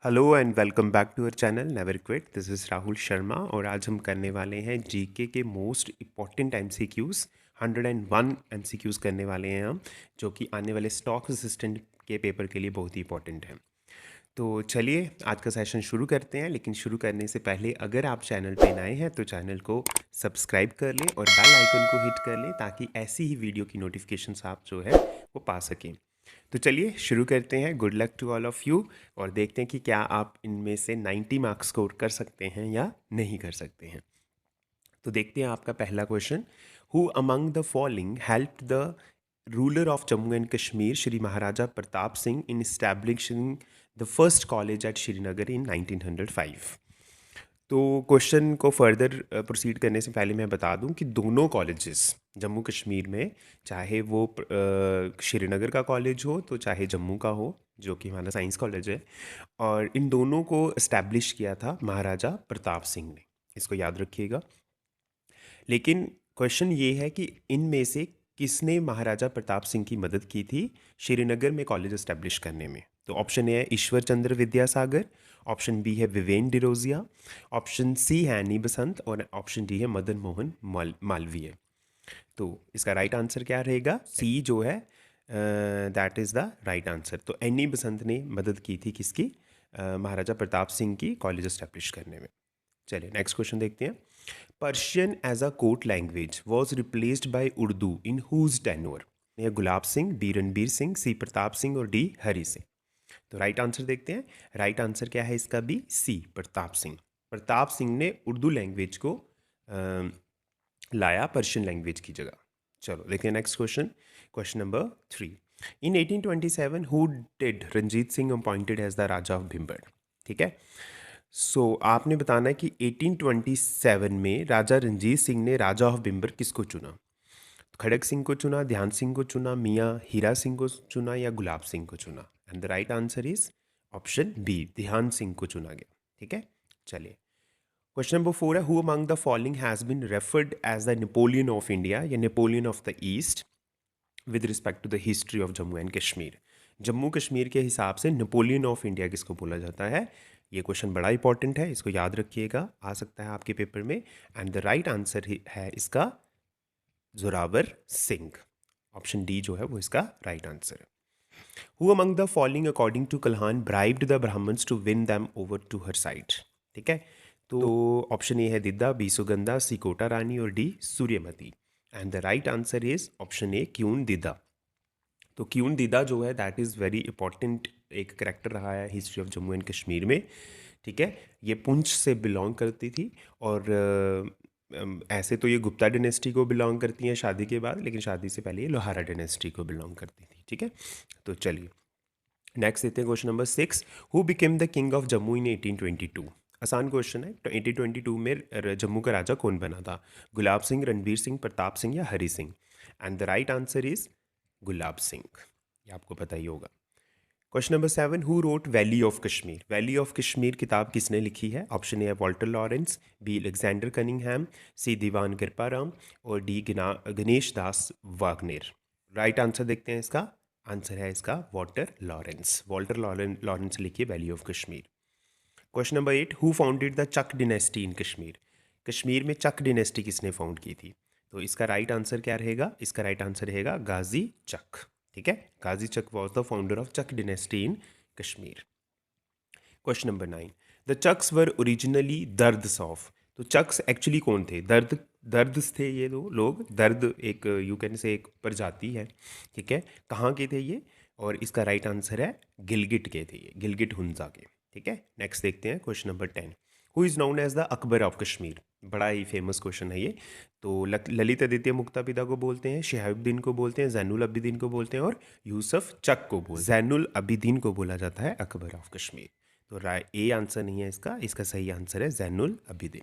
Hello and welcome back to our channel never quit. This is Rahul Sharma और आज हम करने वाले हैं जीके के मोस्ट इम्पॉर्टेंट एमसीक्यूज़। 101 एमसीक्यूज़ करने वाले हैं हम, जो कि आने वाले स्टॉक असिस्टेंट के पेपर के लिए बहुत ही इंपॉर्टेंट है। तो चलिए आज का सेशन शुरू करते हैं, लेकिन शुरू करने से पहले अगर आप चैनल पे नए हैं तो चैनल को सब्सक्राइब कर लें और बेल आइकन को हिट कर लें ताकि ऐसी ही वीडियो की नोटिफिकेशंस आप जो है वो पा सकें। तो चलिए शुरू करते हैं। Good luck to all of you और देखते हैं कि क्या आप इनमें से 90 मार्क्स स्कोर कर सकते हैं या नहीं कर सकते हैं। तो देखते हैं आपका पहला question. Who among the following helped the ruler of Jammu and Kashmir Shri Maharaja Pratap Singh in establishing the first college at Srinagar in 1905। तो क्वेश्चन को फर्दर प्रोसीड करने से पहले मैं बता दूं कि दोनों कॉलेजेस जम्मू कश्मीर में, चाहे वो श्रीनगर का कॉलेज हो तो चाहे जम्मू का हो जो कि हमारा साइंस कॉलेज है, और इन दोनों को इस्टेब्लिश किया था महाराजा प्रताप सिंह ने। इसको याद रखिएगा। लेकिन क्वेश्चन ये है कि इनमें से किसने महाराजा प्रताप सिंह की मदद की थी श्रीनगर में कॉलेज इस्टेब्लिश करने में। तो ऑप्शन ए है ईश्वर चंद्र विद्यासागर, ऑप्शन बी है विवेन डिरोजिया, ऑप्शन सी है एनी बसंत और ऑप्शन डी है मदन मोहन मालवीय। तो इसका राइट आंसर क्या रहेगा? सी जो है that is the right answer. तो एनी बसंत ने मदद की थी किसकी? महाराजा प्रताप सिंह की कॉलेज इस्टेब्लिश करने में। चलिए नेक्स्ट क्वेश्चन देखते हैं। Persian as a court language was replaced by Urdu in whose tenure? ये गुलाब सिंह, बी रणबीर सिंह, सी प्रताप सिंह और डी हरि सिंह। तो राइट आंसर देखते हैं। राइट आंसर क्या है इसका? बी, सी, प्रताप सिंह। प्रताप सिंह ने उर्दू लैंग्वेज को लाया पर्शियन लैंग्वेज की जगह। चलो देखते हैं next question. Question number 3। In 1827 who did Ranjit Singh appointed as the Raja of Bhimber? ठीक है। आपने बताना है कि 1827 में राजा रंजीत सिंह ने राजा ऑफ भिम्बड़ किसको चुना? खड़ग सिंह को चुना, ध्यान सिंह को चुना, मियाँ हीरा सिंह को चुना या गुलाब सिंह को चुना? And the right answer is option B, Dhyan Singh को चुना गया। ठीक है। चलिए क्वेश्चन नंबर 4 है। Who among the following has been referred as the Napoleon of India or Napoleon of the east with respect to the history of Jammu and Kashmir? Jammu Kashmir के हिसाब से नेपोलियन ऑफ इंडिया किसको बोला जाता है? ये क्वेश्चन बड़ा इंपॉर्टेंट है, इसको याद रखिएगा, आ सकता है आपके पेपर में। एंड द राइट आंसर है इसका जोरावर सिंह। ऑप्शन डी जो है वो इसका राइट आंसर है। Who among the following according to Kalhana bribed the brahmins to win them over to her side? ठीक है। तो ऑप्शन ए है दिद्दा, बी सुगंधा, सी कोटा रानी और D Suryamati. And the right answer is option A, queen Didda. तो queen Didda जो है that is very important एक character रहा है history of Jammu and Kashmir में। ठीक है। ये पुंछ से बिलोंग करती थी और ऐसे तो ये गुप्ता डायनेस्टी को बिलोंग करती हैं शादी के बाद, लेकिन शादी से पहले ये लोहारा डायनेस्टी को बिलोंग करती थी। ठीक है। तो चलिए नेक्स्ट देखते हैं question number 6। Who became the king of Jammu in 1822? आसान क्वेश्चन है। तो 1822 में जम्मू का राजा कौन बना था? गुलाब सिंह, रणबीर सिंह, प्रताप सिंह या Hari Singh? And the right answer is Gulab Singh. ये आपको पता ही होगा। Question number 7। Who wrote valley of Kashmir? Valley of Kashmir किताब किसने लिखी है? ऑप्शन ए है Walter Lawrence, B Alexander Cunningham, C Diwan Kriparam और डी गणेश दास वागनेर। राइट आंसर देखते हैं। इसका आंसर है इसका वॉल्टर लॉरेंस। वॉल्टर लॉरेंस लिखिए valley of Kashmir. Question number 8। Who founded the Chak dynasty in Kashmir? Kashmir में चक डिनेस्टी किसने फाउंड की थी? तो इसका राइट आंसर क्या रहेगा? इसका राइट आंसर रहेगा गाजी चक। ठीक है। Ghazi Chak was the founder of Chak dynasty in Kashmir. Question number 9। The Chaks were originally Dard of? तो चक्स एक्चुअली कौन थे? दर्द थे ये लोग। दर्द एक यू कैन से एक प्रजाति है। ठीक है। कहाँ के थे ये? और इसका राइट आंसर है गिलगिट के थे ये, गिलगिट हुंजा के। ठीक है। नेक्स्ट देखते हैं question number 10। Who is known as the Akbar of Kashmir? बड़ा ही फेमस क्वेश्चन है ये। तो ललित आदित्य मुक्तापिता को बोलते हैं, शिहाबुद्दीन को बोलते हैं, जैनुल अबिदीन को बोलते हैं और यूसुफ चक को बोलते हैं। जैनुल अबिदीन को बोला जाता है अकबर ऑफ कश्मीर। तो राय ए आंसर नहीं है इसका। इसका सही आंसर है जैनुल अबिदीन।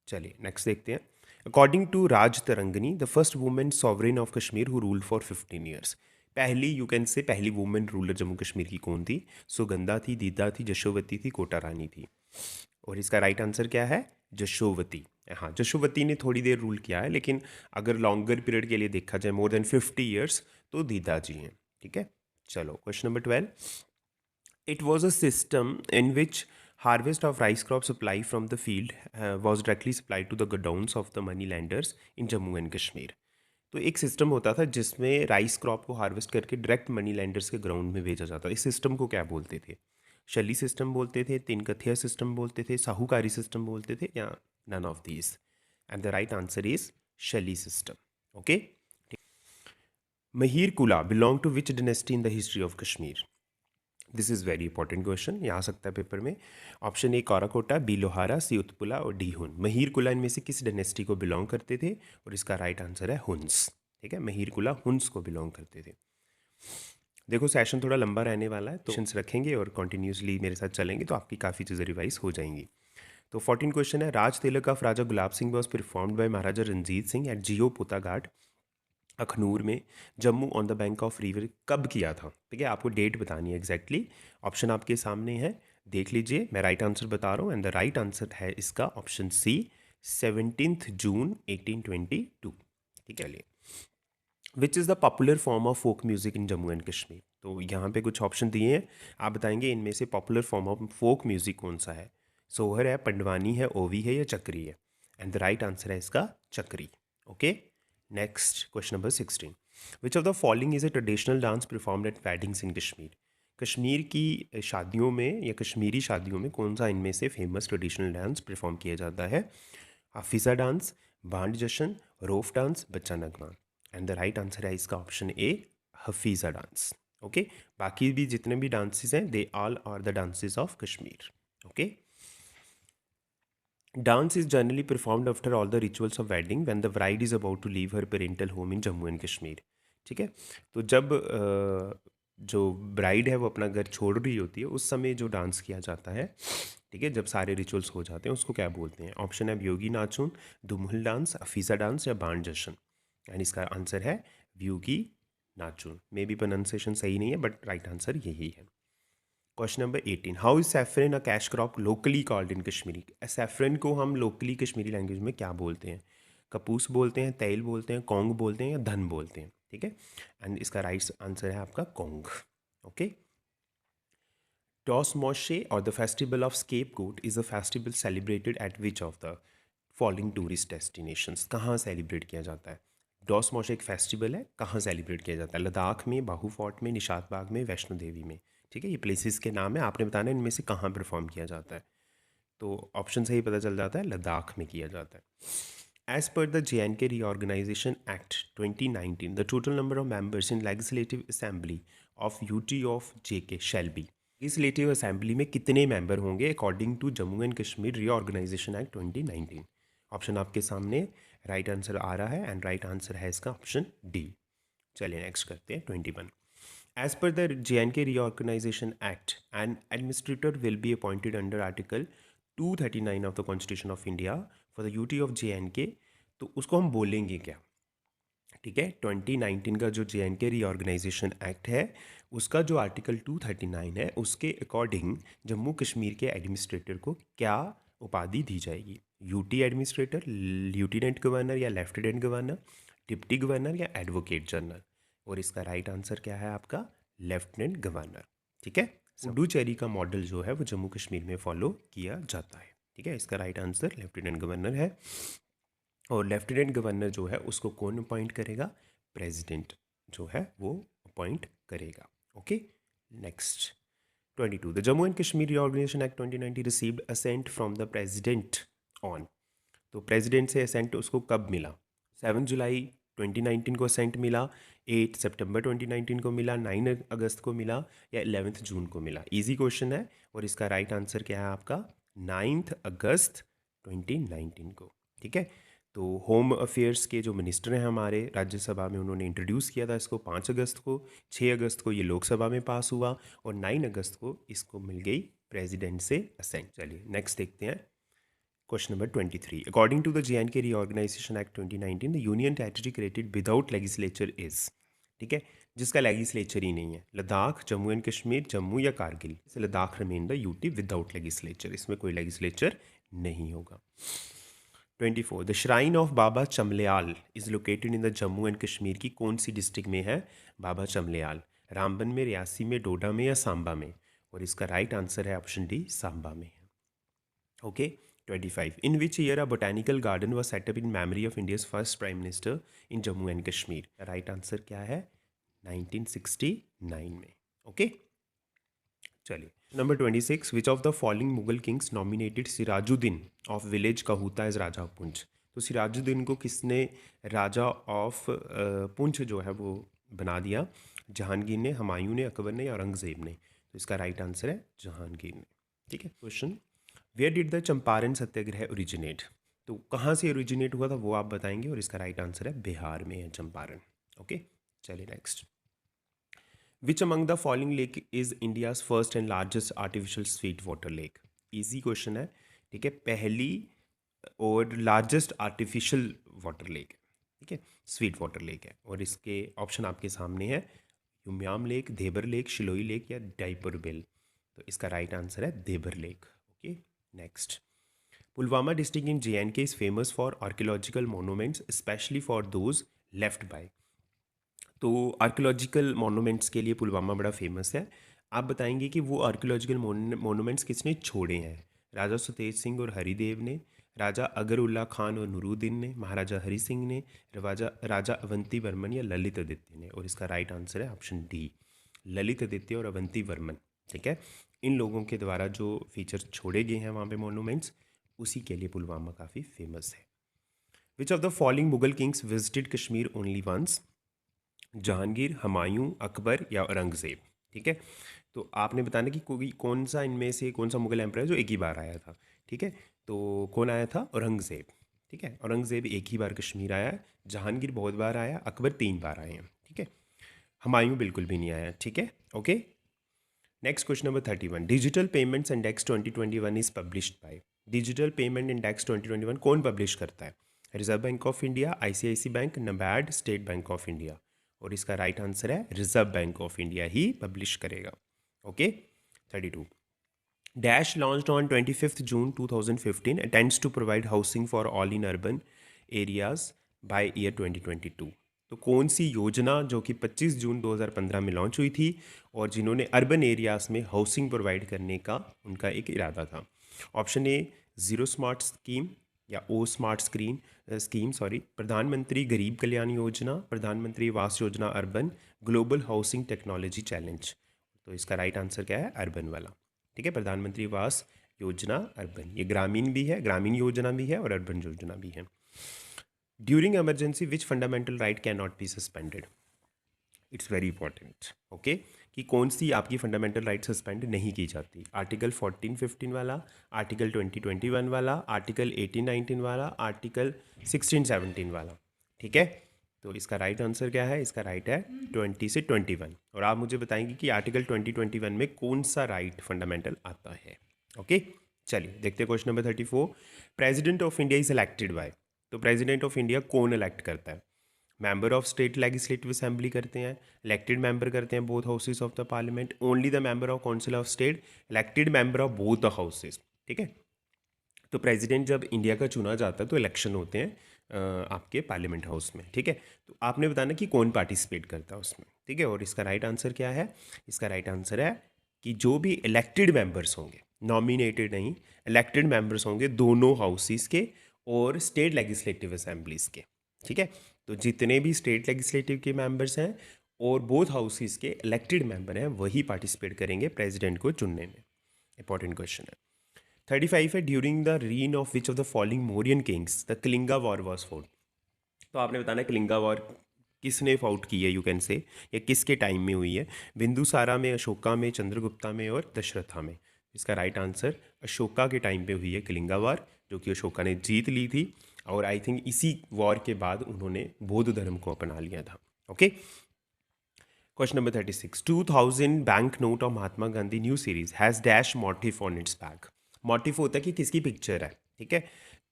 चलिए नेक्स्ट देखते हैं। According to Rajatarangini the first women sovereign of Kashmir who rule for 15 years? पहली यू कैन से पहली वुमेन रूलर जम्मू कश्मीर की कौन थी? सुगंधा थी, दीदा थी, जशोवती थी, कोटा रानी थी? और इसका राइट आंसर क्या है? जशोवती। हाँ, जशोवती ने थोड़ी देर रूल किया है, लेकिन अगर लॉन्गर पीरियड के लिए देखा जाए मोर देन 50 ईयर्स तो दीदा जी हैं। ठीक है। चलो question number 12। It was a system in which harvest of rice crop supply from the field was directly supplied to the godowns of the money lenders in Jammu and Kashmir. तो एक system होता था जिसमें rice crop को harvest करके direct money landers के ground में भेजा जाता। इस सिस्टम को क्या बोलते थे? शली सिस्टम बोलते थे, तीन कथिया सिस्टम बोलते थे, साहूकारी सिस्टम बोलते थे, या none of these? And the right answer is शली system. Okay. Mihirakula belong to which dynasty in the history of Kashmir? This is very important question, ये आ सकता है पेपर में। Option A Karkota, B Lohara, C Utpala और डी हुन। महीर कुला इनमें से किस डायनेस्टी को बिलोंग करते थे? और इसका राइट आंसर है हुन्स। ठीक है, महीर कुला हुन्स को बिलोंग करते थे। देखो सेशन थोड़ा लंबा रहने वाला है, तो क्वेश्चंस रखेंगे और कंटिन्यूसली मेरे साथ चलेंगे तो आपकी काफ़ी चीज़ें रिवाइज हो जाएंगी। तो 14 क्वेश्चन है, Raj Tilak of Raja Gulab Singh was performed by Maharaja Ranjit Singh at Jiyo Pota Ghat Akhnoor में Jammu on the bank of river कब किया था? ठीक है, आपको डेट बतानी है एग्जैक्टली। ऑप्शन आपके सामने है, देख लीजिए। मैं राइट आंसर बता रहा हूँ एंड द राइट आंसर है इसका ऑप्शन सी, 17 जून 1822। ठीक है, which is the popular form of folk music in Jammu and Kashmir? तो यहाँ पे कुछ ऑप्शन दिए हैं, आप बताएंगे इनमें से popular form of folk music कौन सा है। सोहर है, पंडवानी है, ओवी है या चक्री है? एंड द राइट आंसर है इसका Chakri. Okay, next question number 16, which of the following is a traditional dance performed at weddings in Kashmir? Kashmir की शादियों में या कश्मीरी शादियों में कौन सा इनमें से फेमस ट्रेडिशनल डांस परफॉर्म किया जाता है? हाफिज़ा डांस, बांड जश्न, Rouf dance, Bacha Nagma. And the right answer है इसका option A, Hafiza dance. Okay, बाकी भी जितने भी डांसेस हैं they all are the dances of Kashmir. Okay, dance is generally performed after all the rituals of wedding when the bride is about to leave her parental home in Jammu and Kashmir. ठीक है, तो जब जो ब्राइड है वो अपना घर छोड़ रही होती है उस समय जो डांस किया जाता है, ठीक है, जब सारे रिचुअल्स हो जाते हैं उसको क्या बोलते हैं? ऑप्शन है व्योगी नाचून, दुमुल डांस, अफीज़ा डांस या बांड जश्न। एंड इसका आंसर है व्योगी नाचून। मे बी प्रोनाउंसिएशन सही नहीं है बट राइट आंसर यही है। Question number 18, how is saffron a cash crop locally called in Kashmiri? Saffron को हम लोकली कश्मीरी लैंग्वेज में क्या बोलते हैं? कपूस बोलते हैं, तेल बोलते हैं, कौंग बोलते हैं या धन बोलते हैं? ठीक है, एंड इसका राइट आंसर है आपका कौंग। ओके, टॉस मॉशे और the festival of scapegoat is a festival celebrated eight which of the following tourist destinations? कहाँ सेलिब्रेट किया जाता है? डॉस मॉशे एक फेस्टिवल है, कहाँ सेलिब्रेट किया जाता है? लद्दाख में, बाहू फोर्ट में, निशात बाग में, वैष्णो देवी में। ठीक है, ये प्लेसेस के नाम है, आपने बताना है इनमें से कहाँ परफॉर्म किया जाता है। तो ऑप्शन से ही पता चल जाता है, लद्दाख में किया जाता है। As per the JNK Reorganization Act 2019, the total number of members in Legislative Assembly of UT of JK shall be? Legislative assembly में कितने मेंबर होंगे according to Jammu and Kashmir reorganisation act 2019? Option आपके सामने, राइट आंसर आ रहा है and right answer है इसका option D. चलिए नेक्स्ट करते हैं 21, as per the JNK Reorganization Act an administrator will be appointed under Article 239 of the constitution of India for the UT of JNK। तो उसको हम बोलेंगे क्या? ठीक है, 2019 का जो JNK रीऑर्गेनाइजेशन एक्ट है उसका जो आर्टिकल 239 है उसके अकॉर्डिंग जम्मू कश्मीर के एडमिनिस्ट्रेटर को क्या उपाधि दी जाएगी? UT एडमिनिस्ट्रेटर, लेफ्टिनेंट गवर्नर या लेफ्टिनेंट गवर्नर, डिप्टी गवर्नर या एडवोकेट जनरल? और इसका राइट आंसर क्या है आपका? Lieutenant governor. ठीक है, पुडुचेरी का मॉडल जो है वो जम्मू कश्मीर में फॉलो किया जाता है। ठीक है, इसका राइट आंसर लेफ्टिनेंट गवर्नर है। और लेफ्टिनेंट गवर्नर जो है उसको कौन अपॉइंट करेगा? प्रेसिडेंट जो है वो अपॉइंट करेगा। Okay, next 22, the Jammu and Kashmir reorganisation act 2019 received assent from the president on. तो प्रेसिडेंट से असेंट उसको कब मिला? 7 जुलाई 2019 को असेंट मिला, 8 सितंबर 2019 को मिला, 9 अगस्त को मिला या 11 जून को मिला? इजी क्वेश्चन है और इसका राइट आंसर क्या है आपका? 9 अगस्त 2019 को। ठीक है, तो होम अफेयर्स के जो मिनिस्टर हैं हमारे राज्यसभा में उन्होंने इंट्रोड्यूस किया था इसको 5 अगस्त को, 6 अगस्त को ये लोकसभा में पास हुआ और 9 अगस्त को इसको मिल गई प्रेसिडेंट से असेंट। चलिए नेक्स्ट देखते हैं question number 23, according to the JNK reorganisation act 2019 the union territory created without legislature is? ठीक है, जिसका लेजिस्लेचर ही नहीं है, लद्दाख, जम्मू एंड कश्मीर, जम्मू या Kargil? Ladakh remain the UT without legislature, इसमें कोई लेजिस्लेचर नहीं होगा। 24, the shrine of Baba Chamliyal is located in the Jammu and Kashmir की कौन सी डिस्ट्रिक्ट में है बाबा चमलयाल? रामबन में, रियासी में, डोडा में या सांबा में? और इसका राइट आंसर है ऑप्शन डी, सांबा में है। Okay 25 in which year a botanical garden was set up in memory of India's first prime minister in Jammu and Kashmir. Right answer क्या है? 1969 में। ओके चलिए number 26 which of the following Mughal kings nominated Sirajuddin of village Kahuta as Raja of Poonch. तो सिराजुद्दीन को किसने राजा of Poonch जो है वो बना दिया? जहांगीर ने, हुमायूं ने, अकबर ने या औरंगजेब ने? तो इसका राइट आंसर है जहांगीर ने। ठीक है question, where did the Champaran Satyagraha originate? तो कहाँ से ओरिजिनेट हुआ था वो आप बताएंगे और इसका राइट आंसर है बिहार में है चंपारण। ओके चलिए next, which among the following lake is India's first and largest artificial sweet water lake? Easy question है, ठीक है, पहली और लार्जेस्ट आर्टिफिशियल वाटर लेक, ठीक है, स्वीट वाटर लेक है। और इसके ऑप्शन आपके सामने है, युमयाम लेक, देबर लेक, शिलोई लेक या डाइपरबिल। तो इसका राइट आंसर है देबर lake. Okay next, Pulwama district in JNK is famous for archaeological monuments specially for those left by. तो आर्कियोलॉजिकल मोनूमेंट्स के लिए पुलवामा बड़ा फेमस है। आप बताएंगे कि वो आर्कियोलॉजिकल मोनूमेंट्स किसने छोड़े हैं? राजा सुतेज सिंह और हरिदेव ने, राजा अगरउल्ला खान और नूरुद्दीन ने, महाराजा हरि सिंह ने, राजा अवंती वर्मन या ललित आदित्य ने? और इसका राइट आंसर है ऑप्शन डी, ललित आदित्य और अवंती वर्मन। ठीक है, इन लोगों के द्वारा जो फीचर छोड़े गए हैं वहाँ पे मोनूमेंट्स, उसी के लिए पुलवामा काफ़ी फेमस है। Which of the following Mughal kings visited Kashmir only once? Jahangir, Humayun, Akbar या औरंगज़ेब? ठीक है, तो आपने बताना कि कोई कौन सा इनमें से कौन सा मुगल एम्परर जो एक ही बार आया था। ठीक है, तो कौन आया था? औरंगज़ेब। ठीक है, औरंगज़ेब एक ही बार कश्मीर आया है। जहांगीर बहुत बार आया, अकबर 3 बार आए हैं। ठीक है, हुमायूं बिल्कुल भी नहीं आया। ठीक है okay, next question number 31, digital payments index 2021 is published by. Digital payment index 2021 कौन पब्लिश करता है? Reserve Bank of India, ICICI bank, NABARD, State Bank of India? और इसका राइट आंसर है रिजर्व बैंक ऑफ इंडिया ही पब्लिश करेगा। Okay 32, dash launched on 25 June 2015 attends to provide housing for all in urban areas by year 2022। तो कौन सी योजना जो कि 25 जून 2015 में लॉन्च हुई थी और जिन्होंने अर्बन एरियाज में हाउसिंग प्रोवाइड करने का उनका एक इरादा था? Option A zero smart scheme या ओ स्मार्ट स्कीम प्रधानमंत्री गरीब कल्याण योजना, प्रधानमंत्री Awas Yojana urban, global housing technology challenge. तो इसका राइट आंसर क्या है? अर्बन वाला। ठीक है, प्रधानमंत्री आवास योजना अर्बन, ये ग्रामीण भी है, ग्रामीण योजना भी है और अर्बन योजना भी है। During emergency which fundamental right can not be suspended? It's very important. Okay, कि कौन सी आपकी फंडामेंटल राइट सस्पेंड नहीं की जाती? आर्टिकल 14-15 वाला, आर्टिकल 20-21 वाला, आर्टिकल 18-19 वाला, आर्टिकल 16-17 वाला? ठीक है, तो इसका राइट आंसर क्या है? इसका राइट है 20 से 21। और आप मुझे बताएंगे कि आर्टिकल 20-21 में कौन सा राइट फंडामेंटल आता है। ओके चलिए देखते हैं question number 34, president of India is elected by. तो प्रेसिडेंट ऑफ इंडिया कौन इलेक्ट करता है? Member of state legislative assembly करते हैं, इलेक्टेड मेंबर करते हैं both houses of the parliament, only the member of council of state, elected member of both the houses. ठीक है, तो प्रेसिडेंट जब इंडिया का चुना जाता है तो इलेक्शन होते हैं आपके पार्लियामेंट हाउस में। ठीक है, तो आपने बताना कि कौन पार्टिसिपेट करता है उसमें। ठीक है, और इसका राइट आंसर क्या है? इसका राइट आंसर है कि जो भी इलेक्टेड मेंबर्स होंगे, नॉमिनेटेड नहीं, इलेक्टेड मेंबर्स होंगे दोनों हाउसेस के और स्टेट लेजिस्लेटिव असेंबलीज के। ठीक है, तो जितने भी स्टेट लेजिस्लेटिव के मेंबर्स हैं और बोथ हाउसेस के इलेक्टेड मेंबर हैं वही पार्टिसिपेट करेंगे प्रेसिडेंट को चुनने में। इंपॉर्टेंट क्वेश्चन है। 35 है, during the reign of which of the following Mauryan kings the Kalinga war was fought? तो आपने बताना कलिंगा वॉर किसने फाउट की है, यू कैन से, या किसके टाइम में हुई है? बिंदुसारा में, अशोका में, चंद्रगुप्ता में और दशरथा में? इसका राइट आंसर अशोका के टाइम पे हुई है कलिंगा वॉर, जो कि अशोका ने जीत ली थी। और आई थिंक इसी वॉर के बाद उन्होंने बौद्ध धर्म को अपना लिया था। Okay question number 36, 2000 bank note of Mahatma Gandhi new series has dash motif on it's back? Motif होता है कि किसकी पिक्चर है। ठीक है,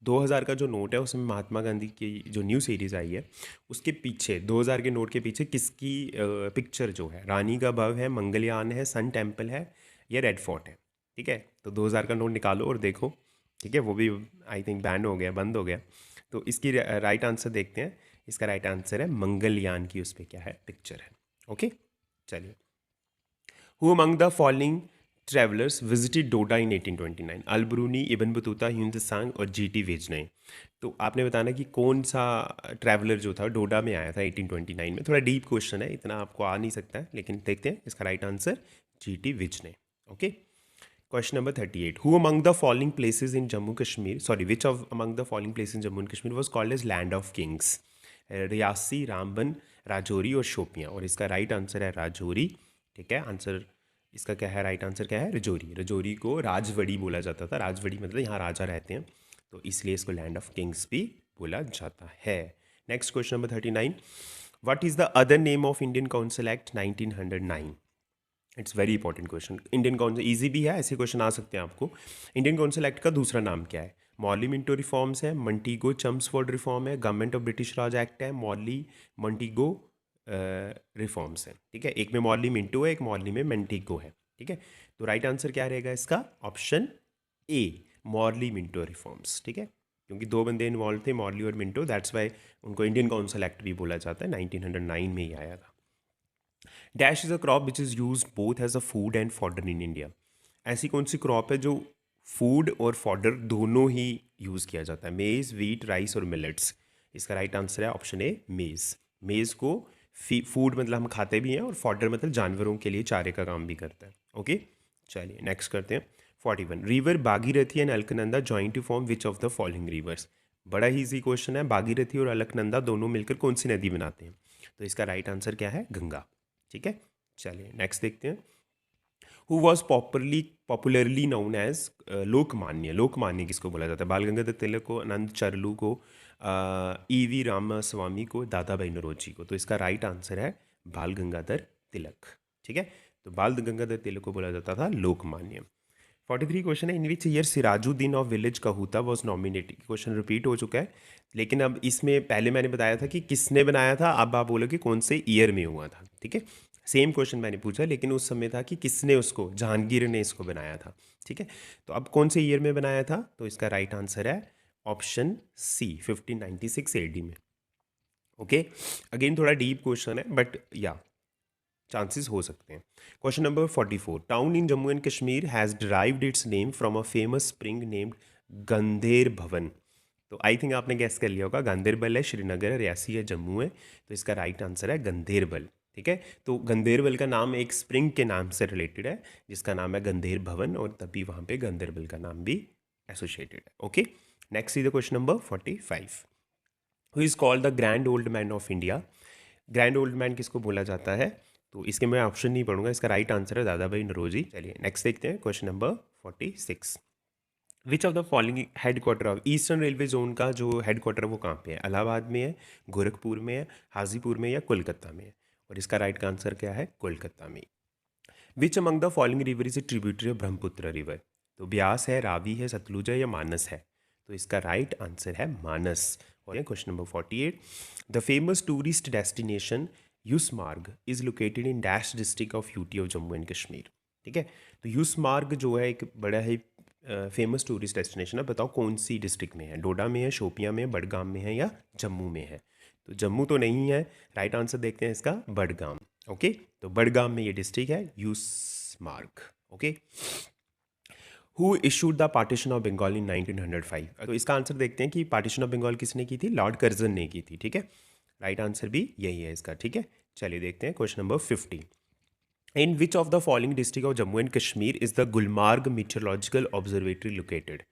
2000 का जो नोट है उसमें महात्मा गांधी की जो न्यू सीरीज़ आई है उसके पीछे, 2000 के नोट के पीछे किसकी पिक्चर जो है? रानी का भव है, मंगलयान है, सन टेम्पल है या रेड फोर्ट है? ठीक है, तो 2000 का नोट निकालो और देखो। ठीक है, वो भी आई थिंक बैन हो गया, बंद हो गया। तो इसकी राइट आंसर देखते हैं। इसका राइट आंसर है मंगलयान की उस पर क्या है? पिक्चर है। ओके चलिए, who among the following travellers visited Doda in 1829? Al Biruni, Ibn Battuta, Hiuen Tsang और जी.टी. वेजनय। तो आपने बताना कि कौन सा ट्रैवलर जो था डोडा में आया था 1829 में। थोड़ा डीप क्वेश्चन है, इतना आपको आ नहीं सकता है, लेकिन देखते हैं इसका right answer G T. Vigne. Okay, question number 38, who among the following places in Jammu Kashmir, sorry which of among the following places in Jammu and Kashmir was called as land of kings? Reasi, Ramban, Rajouri और शोपियां। और इसका राइट आंसर है राजौरी। ठीक है, आंसर इसका क्या है, right answer क्या है, रजौरी। रजौरी को राजवड़ी बोला जाता था। राजवड़ी मतलब यहाँ राजा रहते हैं, तो इसलिए इसको लैंड ऑफ किंग्स भी बोला जाता है। Next question number 39, what is the other name of Indian council act 1909? It's very important question. Indian council easy भी है, ऐसे क्वेश्चन आ सकते हैं आपको। इंडियन काउंसिल एक्ट का दूसरा नाम क्या है? मॉर्ली मिंटो रिफॉर्म्स है, मंटीगो चम्सफोर्ड रिफॉर्म है, government of British Raj act है, मॉर्ली मंटीगो रिफॉर्म्स है। ठीक है, एक में मॉर्ली मिंटो है, एक मॉर्ली में मंटीगो है। ठीक है, तो राइट आंसर क्या रहेगा इसका? Option A, Morley Minto reforms. ठीक है, क्योंकि दो बंदे इन्वॉल्व थे, मॉर्ली और मिंटो, दैट्स वाई उनको इंडियन काउंसिल एक्ट भी बोला जाता है। 1909 में ही आया था। Dash is a crop which is use both as a food and fodder in India. ऐसी कौन सी क्रॉप है जो फूड और फॉडर दोनों ही यूज़ किया जाता है? मेज़, वीट, राइस और मिलेट्स। इसका राइट आंसर है ऑप्शन ए, मेज़। मेज़ को फूड मतलब हम खाते भी हैं, और फॉडर मतलब जानवरों के लिए चारे का काम भी करता है। ओके, चलिए नेक्स्ट करते हैं। 41, river Bhagirathi and Alaknanda join to form which of the following rivers? बड़ा ही इजी क्वेश्चन है। भागीरथी और अलकनंदा दोनों मिलकर कौन सी नदी बनाते हैं? तो इसका राइट आंसर क्या है? गंगा। ठीक है, चलिए नेक्स्ट देखते हैं। Who was popularly known as Lokmanya? Lokmanya किसको बोला जाता है? बाल गंगाधर तिलक को, आनंद चरलू को, ई.वी. रामास्वामी को, दादा भाई नौरोजी को? तो इसका राइट आंसर है बाल गंगाधर तिलक। ठीक है, तो बाल गंगाधर तिलक को बोला जाता था लोकमान्य। 43 क्वेश्चन है, in which year Sirajuddin of village Kahuta was nominated? Question repeat हो चुका है, लेकिन अब इसमें पहले मैंने बताया था कि किसने बनाया था, अब आप बोलोगे कौन से ईयर में हुआ था। ठीक है, सेम क्वेश्चन मैंने पूछा, लेकिन उस समय था कि किसने उसको, जहांगीर ने इसको बनाया था। ठीक है, तो अब कौन से ईयर में बनाया था? तो इसका राइट आंसर है ऑप्शन सी, 1596 AD में। ओके, अगेन थोड़ा डीप क्वेश्चन है, बट या चांसेस हो सकते हैं। Question number 44, town in Jammu and Kashmir has derived its name from a famous spring named Gandher Bhawan. तो आई थिंक आपने गैस कर लिया होगा, गांधरबल है, श्रीनगर है, रियासी है, जम्मू है। तो इसका राइट आंसर है गंधेरबल। ठीक है, तो गंधेरबल का नाम एक स्प्रिंग के नाम से रिलेटेड है, जिसका नाम है गंधेर भवन, और तभी वहाँ पे गंधेरबल का नाम भी एसोसिएटेड है। Okay, next is the question number 45, who is called the grand old man of India? Grand old man किसको बोला जाता है? तो इसके मैं ऑप्शन नहीं पढ़ूंगा, इसका राइट आंसर है दादा भाई नौरोजी। चलिए नेक्स्ट देखते हैं, question number 46, which of the following head quarter of eastern railway zone का जो हेड क्वार्टर है वो कहाँ पे है? इलाहाबाद में है, गोरखपुर में है, हाजीपुर में, या कोलकाता में है? और इसका राइट आंसर क्या है? कोलकाता में। विच among the following river is a tributary of Brahmaputra river? तो ब्यास है, रावी है, सतलुज है, या मानस है? तो इसका राइट आंसर है मानस। और question number 48, the famous tourist destination Yusmarg is located in dash district of UT of Jammu and Kashmir? ठीक है, तो यूसमार्ग जो है एक बड़ा ही फेमस टूरिस्ट डेस्टिनेशन है। बताओ कौन सी डिस्ट्रिक्ट में है? डोडा में है, शोपियां में, बडगाम में है, या जम्मू में है? तो जम्मू तो नहीं है, राइट आंसर देखते हैं इसका बडगाम। ओके, तो बडगाम में ये डिस्ट्रिक्ट है Yusmarg. Okay, who issued the partition of Bengal in 1905? तो इसका आंसर देखते हैं कि पार्टीशन ऑफ बंगाल किसने की थी? लॉर्ड कर्जन ने की थी। ठीक है, राइट आंसर भी यही है इसका। ठीक है, चलिए देखते हैं question number 50, in which of the following district of Jammu and Kashmir is the Gulmarg meteorological observatory located?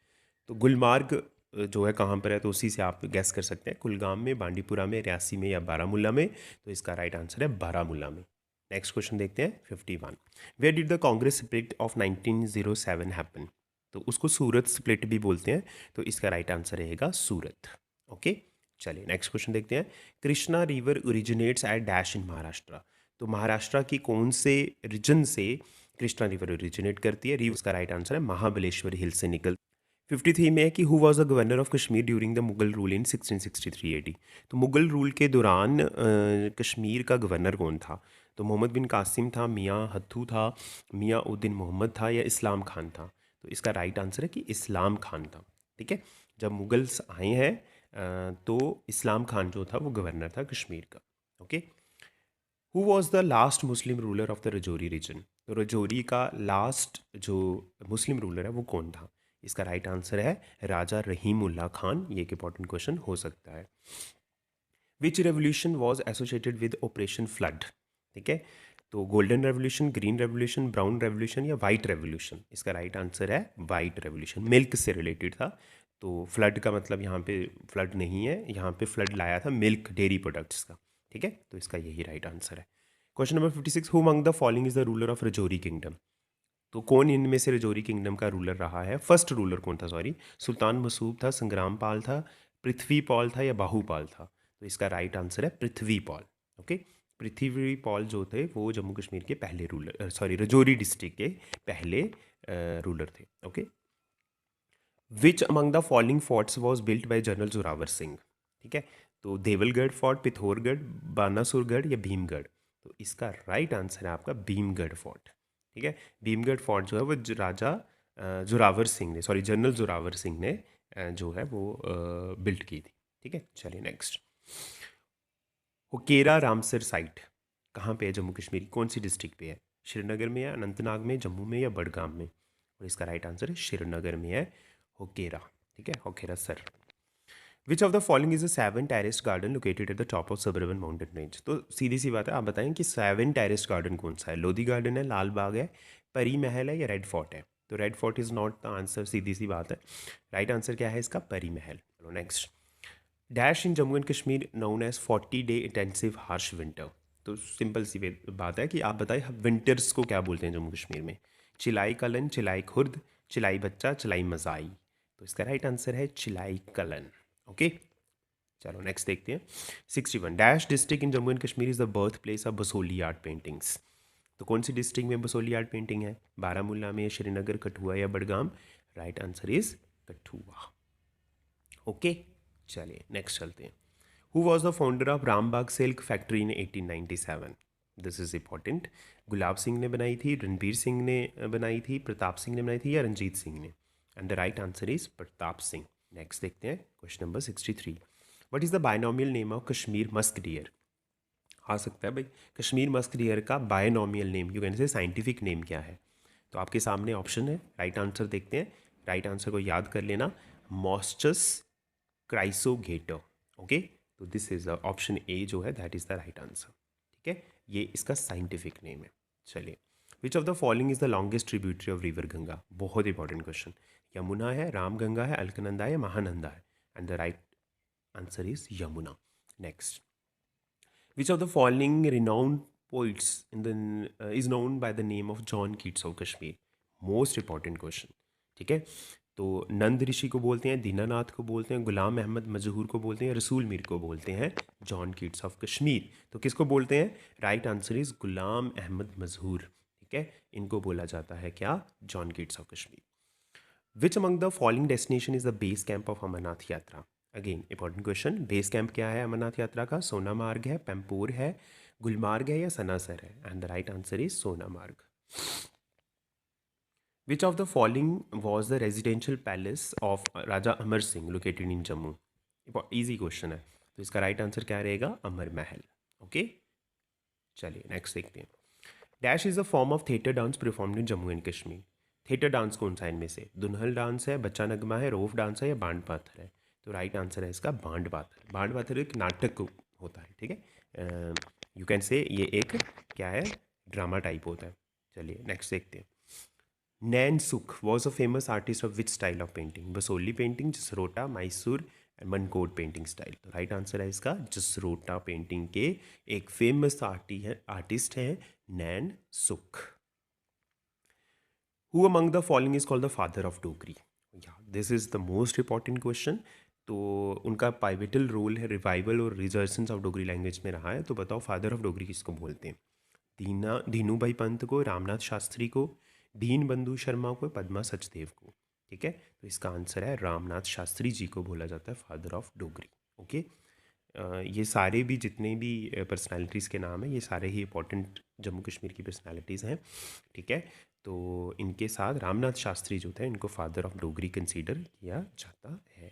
तो गुलमार्ग जो है कहाँ पर है? तो उसी से आप गैस कर सकते हैं, कुलगाम में, बांडीपुरा में, रियासी में, या बारामूला में? तो इसका राइट आंसर है बारामूला में। नेक्स्ट क्वेश्चन देखते हैं 51, where did the Congress split of 1907 happen? तो उसको सूरत स्प्लिट भी बोलते हैं, तो इसका राइट आंसर रहेगा सूरत। ओके, चलिए नेक्स्ट क्वेश्चन देखते हैं, Krishna river originates at dash in Maharashtra? तो महाराष्ट्र की कौन से रीजन से कृष्णा रिवर ओरिजिनेट करती है? रिवर का राइट आंसर है महाबलेश्वर हिल से निकल। 53 में है कि who was the governor of Kashmir during the Mughal rule in 1663 AD? तो मुगल रूल के दौरान कश्मीर का गवर्नर कौन था? तो मोहम्मद बिन कासिम था, मियाँ हथू था, मियाँ उद्दीन मोहम्मद था, या इस्लाम खान था? तो इसका राइट आंसर है कि इस्लाम खान था। ठीक है, जब मुगल्स आए हैं तो इस्लाम खान जो था वो गवर्नर था कश्मीर का। Okay, who was the last Muslim ruler of the Rajouri region? तो रजौरी का लास्ट जो मुस्लिम रूलर है वो कौन था? इसका राइट आंसर है राजा रहीम उल्ला खान। ये एक इंपॉर्टेंट क्वेश्चन हो सकता है। Which revolution was associated with operation flood? ठीक है, तो golden revolution, green revolution, brown revolution या वाइट रेवोल्यूशन? इसका राइट आंसर है वाइट रेवोल्यूशन। मिल्क से रिलेटेड था। तो फ्लड का मतलब यहाँ पे फ्लड नहीं है, यहाँ पे फ्लड लाया था मिल्क डेयरी प्रोडक्ट्स का। ठीक है, तो इसका यही राइट आंसर है। Question number 56, who among the following is the ruler of Rajouri kingdom? तो कौन इनमें से रजौरी किंगडम का रूलर रहा है? फर्स्ट रूलर कौन था? सॉरी, सुल्तान मसूद था, संग्राम पाल था, पृथ्वी पाल था या बाहूपाल था? तो इसका राइट आंसर है पृथ्वी पाल। ओके, पृथ्वी पाल जो थे वो जम्मू कश्मीर के पहले रूलर, सॉरी रजौरी डिस्ट्रिक्ट के पहले रूलर थे। Okay, which among the following forts was built by general Zorawar Singh? ठीक है, तो देवलगढ़ फोर्ट, पिथौरगढ़, बानासुरगढ़ या भीमगढ़? तो इसका राइट आंसर है आपका भीमगढ़ फोर्ट। ठीक है, भीमगढ़ फोर्ट जो है वो राजा जोरावर सिंह ने, सॉरी जनरल जोरावर सिंह ने जो है वो बिल्ट की थी। ठीक है, चलिए नेक्स्ट। होकेरा रामसर साइट कहाँ पे है जम्मू कश्मीर की? कौन सी डिस्ट्रिक्ट पे है? श्रीनगर में है, अनंतनाग में, जम्मू में या बडगाम में? और इसका राइट आंसर है श्रीनगर में है होकेरा। ठीक है, Hokera sir. Which of the following is a 7 terraced garden located at the top of Zabarwan mountain range? तो सीधी सी बात है, आप बताएं कि 7 टेरेस्ट गार्डन कौन सा है? लोधी गार्डन है, लाल बाग है, परी महल है या रेड फोर्ट है? तो red fort is not the answer, सीधी सी बात है। राइट आंसर क्या है इसका? परी महल। चलो next. Dash in Jammu and Kashmir known as 40 day intensive harsh winter? तो सिंपल सी बात है कि आप बताइए विंटर्स को क्या बोलते हैं जम्मू कश्मीर में? चिलाई कलन, चिलाई खुर्द, चिलाई बच्चा, चिलाई मजाई? तो इसका राइट आंसर है चिलाई कलन। ओके, चलो नेक्स्ट देखते हैं। 61, dash district in Jammu and Kashmir is the birth place of Basoli art paintings? तो कौन सी डिस्ट्रिक्ट में बसोली आर्ट पेंटिंग है? बारामूला में, श्रीनगर, कठुआ या Budgam? Right answer is Kathua. Okay, चलिए नेक्स्ट चलते हैं। Who was the founder of Rambagh silk factory in 1897? This is important. Gulab Singh ने बनाई थी, रणबीर सिंह ने बनाई थी, प्रताप सिंह ने बनाई थी या रंजीत सिंह ने? And the right answer is Pratap Singh. Next देखते हैं question number 63, what is the binomial name of Kashmir musk deer? आ सकता है भाई, कश्मीर मस्क डियर का binomial name, you can say scientific name क्या है? तो आपके सामने ऑप्शन है, राइट आंसर देखते हैं। राइट आंसर को याद कर लेना, मॉस्चस क्राइसोगेटर। ओके, तो दिस इज ऑप्शन ए जो है that is the right answer. ठीक है, ये इसका साइंटिफिक नेम है। चलिए, which of the following is the longest tributary of river Ganga? बहुत इंपॉर्टेंट क्वेश्चन। यमुना है, रामगंगा है, अलकनंदा है या महानंदा है? And the right answer is Yamuna. Next, which of the following renowned poets in the is known by the name of John Keats of Kashmir? Most important question. ठीक है, तो नंद ऋषि को बोलते हैं, दीनानाथ को बोलते हैं, गुलाम अहमद मजहूर को बोलते हैं, रसूल मीर को बोलते हैं जॉन कीट्स ऑफ कश्मीर? तो किसको बोलते हैं? Right answer is Ghulam Ahmad Mahjoor. ठीक है, इनको बोला जाता है क्या? John Keats of Kashmir. Which among the following destination is the base camp of Amarnath Yatra? Again important question. Base camp क्या है अमरनाथ यात्रा का? सोनामार्ग है, पैम्पोर है, गुलमार्ग है या सनासर है? And the right answer is Sonamarg. Which of the following was the residential palace of Raja Amar Singh located in Jammu? Easy question है, तो इसका राइट आंसर क्या रहेगा? अमर महल। ओके, चलिए नेक्स्ट देखते हैं। Dash is a form of theatre dance performed in Jammu and Kashmir? Theatre dance कौन सा है इनमें से? दुनहल डांस है, बच्चा नगमा है, रोफ डांस है या बांड पाथर है? तो राइट आंसर है इसका बांड पाथर। बांड पाथर एक नाटक होता है। ठीक है, यू कैन से ये एक क्या है? ड्रामा टाइप होता है। चलिए नेक्स्ट देखते हैं। नैन सुख was a famous artist of which style of painting? Basoli painting, Jasrota, Mysore, Mankot painting style? तो राइट आंसर है इसका जसरोटा पेंटिंग के एक फेमस आर्टिस्ट हैं Nainsukh. Who among the following is called the father of Dogri? या this is the most important question. तो उनका पाइवेटल role है रिवाइवल और रिजर्सेंस ऑफ डोगरी लैंग्वेज में रहा है। तो बताओ फादर ऑफ डोगरी किसको बोलते हैं? दीनू भाई पंत को, रामनाथ शास्त्री को, दीन बंधु शर्मा को, पद्मा सचदेव को? ठीक है, तो इसका आंसर है रामनाथ शास्त्री जी को बोला जाता है फादर ऑफ डोगरी। ओके, ये सारे भी जितने भी पर्सनालिटीज़ के नाम हैं ये सारे ही इंपॉर्टेंट जम्मू कश्मीर की पर्सनालिटीज़ हैं। ठीक है, तो इनके साथ रामनाथ शास्त्री जो थे इनको फादर ऑफ डोगरी कंसीडर किया जाता है।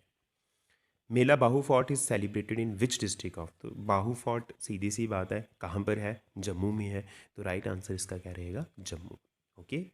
Mela Bahu fort is celebrated in which district of, तो बाहू फोर्ट सीधी सी बात है कहाँ पर है, जम्मू में है, तो राइट आंसर इसका क्या रहेगा, Jammu. Okay.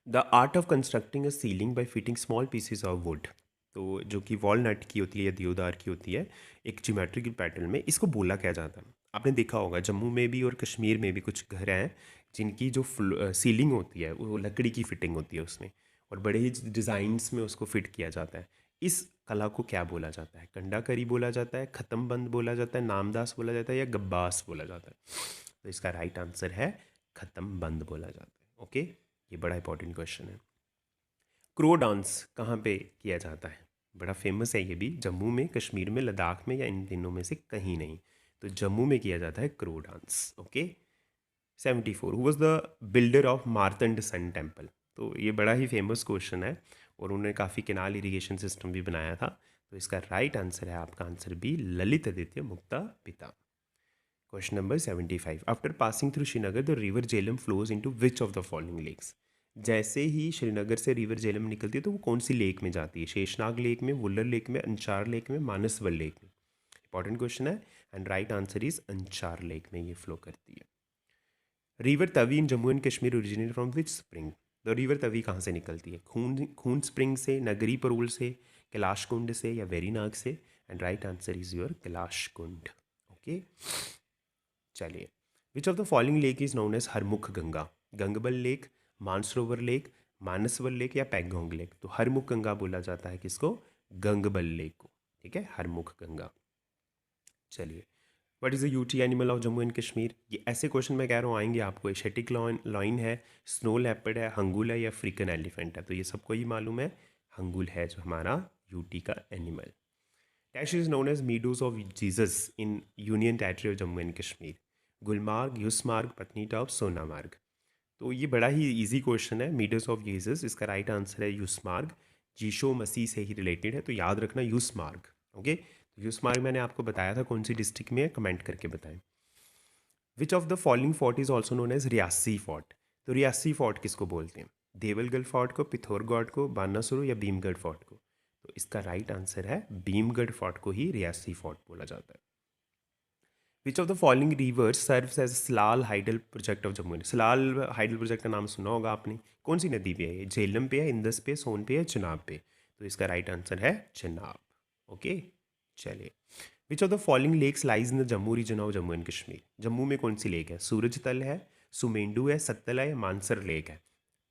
The art of constructing a ceiling by fitting small pieces of wood, तो जो कि वॉलनट की होती है या देवदार की होती है, एक ज्योमेट्रिकल पैटर्न में, इसको बोला क्या जाता है। आपने देखा होगा जम्मू में भी और कश्मीर में भी कुछ घर हैं जिनकी जो सीलिंग होती है वो लकड़ी की फिटिंग होती है उसमें, और बड़े ही डिज़ाइंस में उसको फिट किया जाता है। इस कला को क्या बोला जाता है, कंडाकरी बोला जाता है, ख़त्म बंद बोला जाता है, नामदास बोला जाता है, या गब्बास बोला जाता है। तो इसका राइट आंसर है ख़त्म बंद बोला जाता है। ओके, ये बड़ा इंपॉर्टेंट क्वेश्चन है। क्रो डांस कहाँ पे किया जाता है, बड़ा फेमस है ये भी, जम्मू में, कश्मीर में, लद्दाख में, या इन तीनों में से कहीं नहीं, तो जम्मू में किया जाता है crow dance. Okay. 74 who was the builder of Martand sun temple, तो ये बड़ा ही फेमस क्वेश्चन है, और उन्होंने काफ़ी केनाल इरीगेशन सिस्टम भी बनाया था। तो इसका राइट आंसर है आपका answer B, Lalitaditya Muktapida. Question number 75, after passing through Srinagar the river Jhelum flows into which of the following lakes, जैसे ही श्रीनगर से रिवर झेलम निकलती है तो वो कौन सी लेक में जाती है, शेषनाग लेक में, वुलर लेक में, अंचार लेक में, मानसवल लेक में। इंपॉर्टेंट क्वेश्चन है, and right answer is अंचार lake में ये फ्लो करती है। River Tawi in Jammu and Kashmir originate from which spring, the river Tawi कहाँ से निकलती है, खून खून स्प्रिंग से, नगरी परोल से, कैलाश कुंड से, या वेरीनाग से, and right answer is your Kailash Kund. Okay, चलिए, which of the following lake is known as Harmukh Ganga, Gangbal lake, Mansarovar lake, Manasbal lake, या पैंगोंग लेक। तो हरमुख गंगा बोला जाता है किसको, गंगबल लेक को, ठीक है, हरमुख गंगा। चलिए, what is the UT animal of Jammu and Kashmir, ये ऐसे क्वेश्चन मैं कह रहा हूँ आएंगे आपको, एशियाटिक लॉइन है, स्नो लेपर्ड है, हंगुल है, या अफ्रीकन एलिफेंट है, तो ये सबको ही मालूम है, हंगुल है जो हमारा यूटी का animal. Dash is known as meadows of Jesus in union territory of Jammu and Kashmir, Gulmarg, Yusmarg, Patnitop, Sonamarg. तो ये बड़ा ही इजी क्वेश्चन है, मीडोज ऑफ जीसस, इसका राइट आंसर है यूसमार्ग, जीशो मसीह से ही रिलेटेड है, तो याद रखना यूसमार्ग। ओके, यूसमार्ग मैंने आपको बताया था कौन सी डिस्ट्रिक्ट में है, कमेंट करके बताएं। Which of the following fort is also known as Reasi fort, तो रियासी फोर्ट किसको बोलते हैं, देवलगढ़ फोर्ट को, पिथौरगढ़ को, बानासुर, या भीमगढ़ फोर्ट को। तो इसका राइट आंसर है भीमगढ़ फोर्ट को ही रियासी फोर्ट बोला जाता है। Which of the following rivers serves as Salal hydel project of Jammu and, Salal hydel project का नाम सुना होगा आपने, कौन सी नदी पे है ये, झेलम पे है, इंदस पे, सोन पे है, चिनाब पे। तो इसका राइट आंसर है चिनाब। ओके, चलिए, which of the following lakes lies in the Jammu region of Jammu and Kashmir, Jammu में कौन सी लेक है, सूरज तल है, सुमेंडू है, सत्तल है, या मानसर लेक है,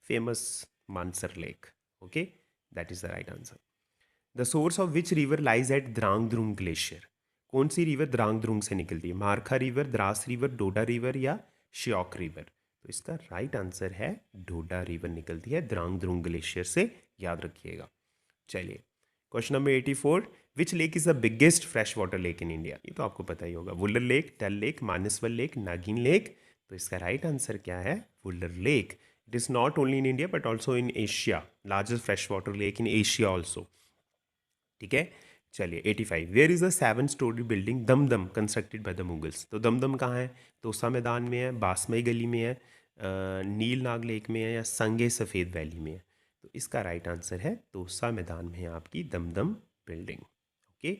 famous Mansar lake. Okay, that is the right answer. The source of which river lies at Drang Drung glacier, कौन सी रिवर द्रांग द्रुंग से निकलती है, Markha river, Drass river, Doda river, या श्योक रिवर। तो इसका राइट आंसर है डोडा रिवर निकलती है द्रांग द्रुंग ग्लेशियर से, याद रखिएगा। चलिए, question number 84, which lake is the biggest fresh water lake in India, ये तो आपको पता ही होगा, Wular lake, Dal lake, Manasbal lake, Nagin lake. तो इसका राइट आंसर क्या है, Wular lake. It is not only in India but also in Asia, largest fresh water lake in Asia also, ठीक है। चलिए, 85, where is the 7 storey building Damdam constructed by the Mughals, तो दमदम कहाँ है, तोसा मैदान में है, बासमई गली में है, नील नाग लेक में है, या संगे सफ़ेद वैली में है। तो इसका राइट आंसर है तोसा मैदान में है आपकी Damdam building. Okay,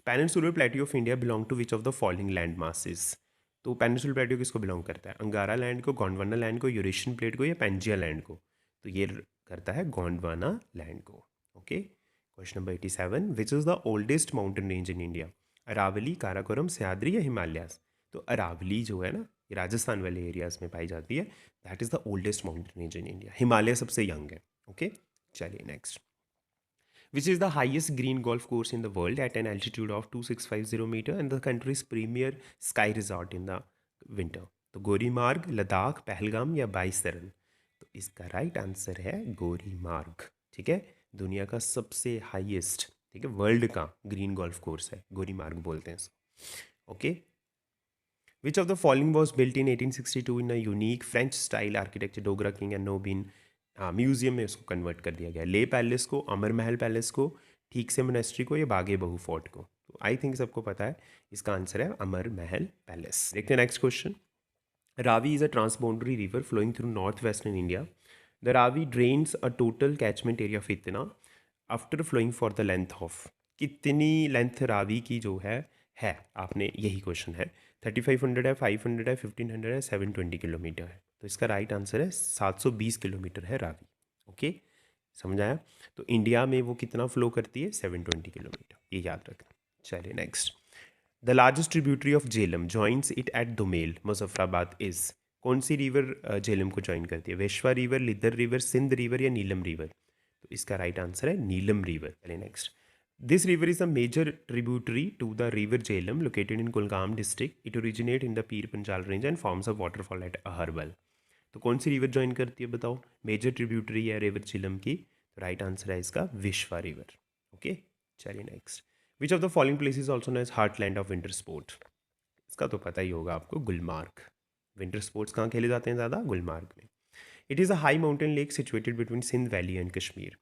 peninsular plateau of India belong to which of the following land masses, तो पेनिनसुलर प्लेट्यू किसको बिलोंग करता है, अंगारा लैंड को, गोंडवाना लैंड को, यूरेशियन प्लेट को, या पेंजिया लैंड को। तो ये करता है गोंडवाना लैंड को। Okay, question number 87, which is the oldest mountain range in India, Aravalli, Karakoram, Sahyadri, या हिमालयास। तो अरावली जो है ना, ये राजस्थान वाले एरियाज में पाई जाती है, that is the oldest mountain range in India, Himalaya सबसे यंग है। ओके, चलिए next, which is the highest green golf course in the world at an altitude of 2650 metre and the country's premier ski resort in the winter. तो गोरीमार्ग, लद्दाख, पहलगाम, या बाईसरन। तो इसका right answer है गोरीमार्ग, ठीक है, दुनिया का सबसे हाईएस्ट, ठीक है, वर्ल्ड का ग्रीन गोल्फ कोर्स है, गोरीमार्ग बोलते हैं इसको। Okay, which of the following was built in 1862 in a unique French style architecture, Dogra king and नोबिन म्यूजियम में उसको कन्वर्ट कर दिया गया, ले पैलेस को, अमर महल पैलेस को, ठीक से मोनेस्ट्री को, या बागे बहू फोर्ट को। तो आई थिंक सबको पता है, इसका आंसर है अमर महल पैलेस। देखते हैं next question, Ravi is a transboundary river flowing through north western India, the Ravi drains a total catchment area of इतना after flowing for the length of, कितनी लेंथ रावी की जो है आपने, यही क्वेश्चन है। 3500 है, 500 है, 1500 है, 720 किलोमीटर है। तो इसका राइट आंसर है 720 किलोमीटर है रावी। ओके, समझ आया? तो इंडिया में वो कितना फ्लो करती है? 720 किलोमीटर, ये याद रखना। चलिए next. The largest tributary of Jhelum joins it at Domel Muzaffarabad is. कौन सी रिवर झेलम को ज्वाइन करती है? Veshaw river, Lidder river, Sindh river या नीलम रिवर? तो इसका राइट आंसर है नीलम रिवर। चलिए next. This river is a major tributary to the river Jhelum located in Kulgam district. It originate in the Pir Panjal range and forms a waterfall at Aharbal. तो कौन सी रिवर ज्वाइन करती है बताओ? मेजर ट्रिब्यूटरी है रिवर झेलम की। तो राइट आंसर है इसका विश्वा रिवर। ओके, चलिए next. Which of the following places also known as heartland of winter sport? इसका तो पता ही होगा आपको, गुलमार्ग। विंटर स्पोर्ट्स कहाँ खेले जाते हैं ज़्यादा? गुलमार्ग में। It is a high mountain lake situated between Sindh valley and Kashmir.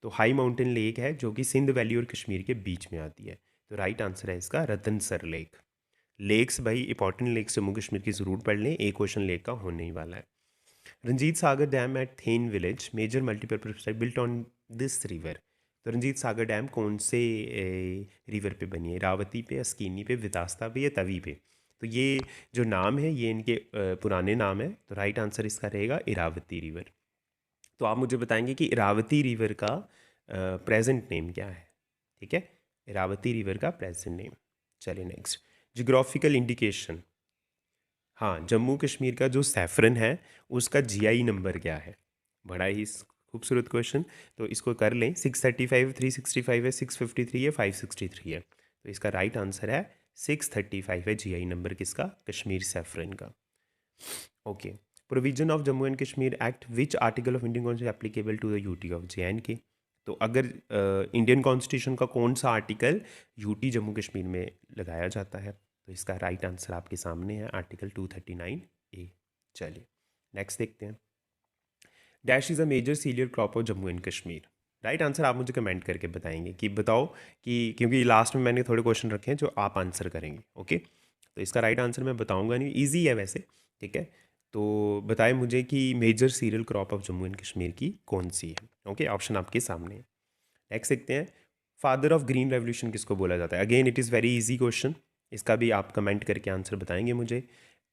तो हाई माउंटेन लेक है जो कि सिंध वैली और कश्मीर के बीच में आती है। तो राइट आंसर है इसका रतनसर लेक। लेक्स भाई इंपॉर्टेंट लेक्स जम्मू कश्मीर की ज़रूर पढ़ लें, एक क्वेश्चन लेक का होने ही वाला है। Ranjit Sagar dam at Thein village major multipurpose built on this river. तो रंजीत सागर डैम कौन से रिवर पे बनी है? इरावती पे, अस्कीनी पे, विदास्ता पे या तवी पे? तो ये जो नाम है ये इनके पुराने नाम है। तो राइट आंसर इसका रहेगा इरावती रिवर। तो आप मुझे बताएंगे कि इरावती रिवर का प्रेजेंट नेम क्या है? ठीक है, इरावती रिवर का प्रेजेंट नेम। चलिए नेक्स्ट। Geographical indication. हाँ, जम्मू कश्मीर का जो सैफरन है उसका जीआई नंबर क्या है? बड़ा ही खूबसूरत क्वेश्चन। तो इसको कर लें। 635, 365 है, 653 है, 563 है। तो इसका राइट आंसर है 635 है जीआई नंबर किसका? कश्मीर सैफरन का। Okay. Provision of Jammu and Kashmir act which article of Indian constitution applicable to the UT of JNK? तो अगर इंडियन कॉन्स्टिट्यूशन का कौन सा आर्टिकल यूटी जम्मू कश्मीर में लगाया जाता है? तो इसका राइट आंसर आपके सामने है आर्टिकल 239A। चलिए नेक्स्ट देखते हैं। Dash is a major cereal crop of Jammu and Kashmir. Right answer आप मुझे कमेंट करके बताएंगे कि बताओ कि, क्योंकि लास्ट में मैंने थोड़े क्वेश्चन रखे हैं जो आप आंसर करेंगे। ओके, तो इसका राइट आंसर मैं बताऊंगा नहीं, ईजी है वैसे। ठीक है, तो बताएं मुझे कि major cereal crop of Jammu and Kashmir की कौन सी है? ओके, ऑप्शन आपके सामने है। नेक्स्ट देखते हैं। फादर ऑफ ग्रीन रेवोल्यूशन किसको बोला जाता है? Again it is very easy question, इसका भी आप कमेंट करके आंसर बताएंगे मुझे।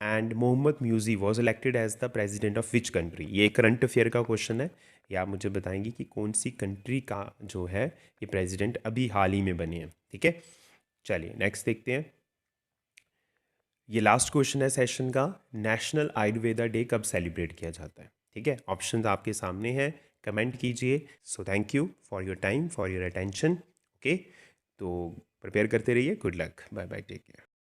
And Mohamed Muizzu was elected as the president of which country? ये करंट अफेयर का क्वेश्चन है। ये आप मुझे बताएंगे कि कौन सी कंट्री का जो है ये प्रेजिडेंट अभी हाल ही में बने हैं। ठीक है, चलिए नेक्स्ट देखते हैं। ये लास्ट क्वेश्चन है सेशन का। नेशनल आयुर्वेदा डे कब सेलिब्रेट किया जाता है? ठीक है, ऑप्शंस आपके सामने हैं, कमेंट कीजिए। So thank you for your time, for your attention. Okay, तो प्रिपेयर करते रहिए। Good luck, bye bye, take care.